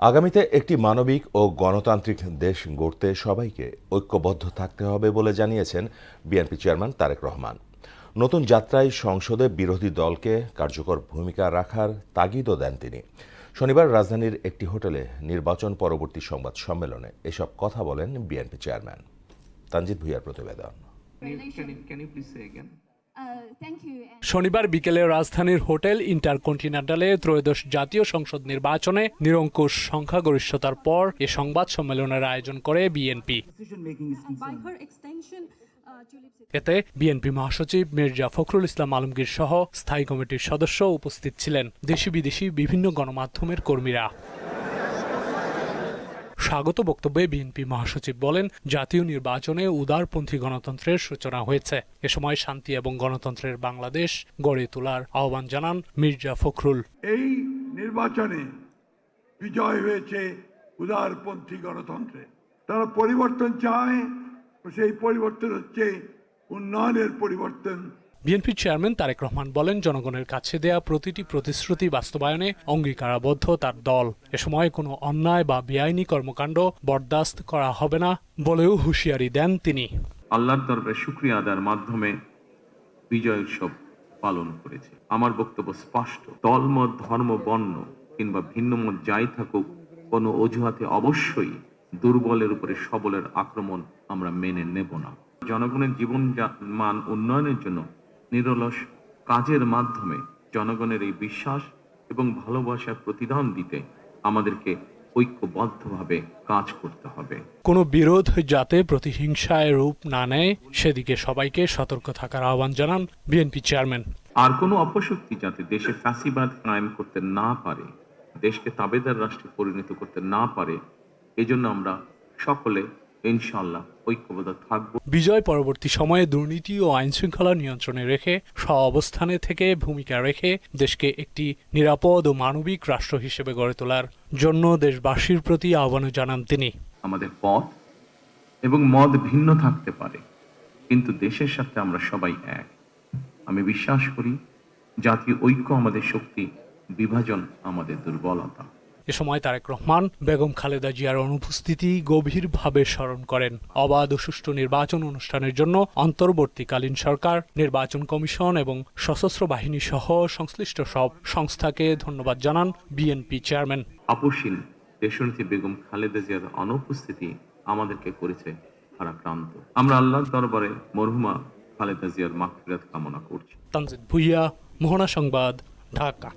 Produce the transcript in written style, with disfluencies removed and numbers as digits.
আগামীতে একটি মানবিক ও গণতান্ত্রিক দেশ গড়তে সবাইকে ঐক্যবদ্ধ থাকতে হবে বলে জানিয়েছেন বিএনপি চেয়ারম্যান তারেক রহমান। নতুন যাত্রায় সংসদে বিরোধী দলকে কার্যকর ভূমিকা রাখার তাগিদও দেন তিনি। শনিবার রাজধানীর একটি হোটেলে নির্বাচন পরবর্তী সংবাদ সম্মেলনে এসব কথা বলেন বিএনপি চেয়ারম্যান। তানজিদ ভুঁইয়ার প্রতিবেদন। শনিবার বিকেলে রাজধানীর হোটেল ইন্টারকন্টিনেন্টালে ত্রয়োদশ জাতীয় সংসদ নির্বাচনে নিরঙ্কুশ সংখ্যাগরিষ্ঠতার পর এ সংবাদ সম্মেলনের আয়োজন করে বিএনপি। এতে বিএনপি মহাসচিব মির্জা ফখরুল ইসলাম আলমগীর সহ স্থায়ী কমিটির সদস্য উপস্থিত ছিলেন দেশি বিদেশি বিভিন্ন গণমাধ্যমের কর্মীরা। স্বাগত বক্তব্যে বিএনপি মহাসচিব বলেন, জাতীয় নির্বাচনে উদারপন্থী গণতন্ত্রের সূচনা হয়েছে। এ সময় শান্তি এবং গণতন্ত্রের বাংলাদেশ গড়ে তোলার আহ্বান জানান মির্জা ফখরুল। এই নির্বাচনে বিজয় হয়েছে উদারপন্থী গণতন্ত্রে। তারা পরিবর্তন চায়, সেই পরিবর্তন হচ্ছে উন্নয়নের পরিবর্তন। বিএনপি চেয়ারম্যান তারেক রহমান বলেন, জনগণের কাছে দেয়া প্রতিটি প্রতিশ্রুতি বাস্তবায়নে অঙ্গীকারাবদ্ধ তার দল। এ সময় কোনো অন্যায় বা বেআইনি কর্মকাণ্ড বরদাস্ত করা হবে না বলেও হুঁশিয়ারি দেন তিনি। আল্লাহর দরবারে শুকরিয়া আদায়ের মাধ্যমে বিজয় উৎসব পালন করেছে। আমার বক্তব্য স্পষ্ট, দলমত, ধর্ম, বর্ণ কিংবা ভিন্ন মত যাই থাকুক, কোনো অজুহাতে অবশ্যই দুর্বলের উপরে সবলের আক্রমণ আমরা মেনে নেব না। জনগণের জীবন মান উন্নয়নের জন্য নিরলস কাজের মাধ্যমে জনগণের এই বিশ্বাস এবং ভালোবাসার প্রতিদান দিতে আমাদেরকে ঐক্যবদ্ধভাবে কাজ করতে হবে। কোনো বিরোধ যাতে প্রতিহিংসায় রূপ না নেয় সেদিকে সবাইকে সতর্ক থাকার আহ্বান জানান বিএনপি চেয়ারম্যান। আর কোনো অপশক্তি যাতে দেশে ফ্যাসিবাদ কায়েম করতে না পারে, দেশকে তাবেদার রাষ্ট্রে পরিণত করতে না পারে, এজন্য আমরা সকলে ইনশাআল্লাহ ঐক্যবদ্ধ থাকব। বিজয় পরবর্তী সময়ে দুর্নীতি ও আইনশৃঙ্খলা নিয়ন্ত্রণে রেখে অবস্থানে থেকে ভূমিকা রেখে দেশকে একটি নিরাপদ ও মানবিক রাষ্ট্র হিসেবে গড়ে তোলার জন্য দেশবাসীর প্রতি আহ্বান জানান তিনি। আমাদের পথ এবং মত ভিন্ন থাকতে পারে, কিন্তু দেশের সাথে আমরা সবাই এক। আমি বিশ্বাস করি জাতীয় ঐক্য আমাদের শক্তি, বিভাজন আমাদের দুর্বলতা। এ সময় তারেক রহমান বেগম খালেদা জিয়ার অনুপস্থিতি গভীরভাবে স্মরণ করেন। অবাধ ও সুষ্ঠু নির্বাচন অনুষ্ঠানের জন্য অন্তর্বর্তীকালীন সরকার, নির্বাচন কমিশন এবং সশস্ত্র বাহিনী সহ সংশ্লিষ্ট সব সংস্থাকে ধন্যবাদ জানান বিএনপি চেয়ারম্যান। আপসীন দেশনেত্রী বেগম খালেদা জিয়ার অনুপস্থিতি আমাদেরকে করেছে ভারাক্রান্ত। আমরা আল্লাহর দরবারে মরহুমা খালেদা জিয়ার মাগফিরাত কামনা করছি। তানজিদ ভুঁইয়া, মোহনা সংবাদ, ঢাকা।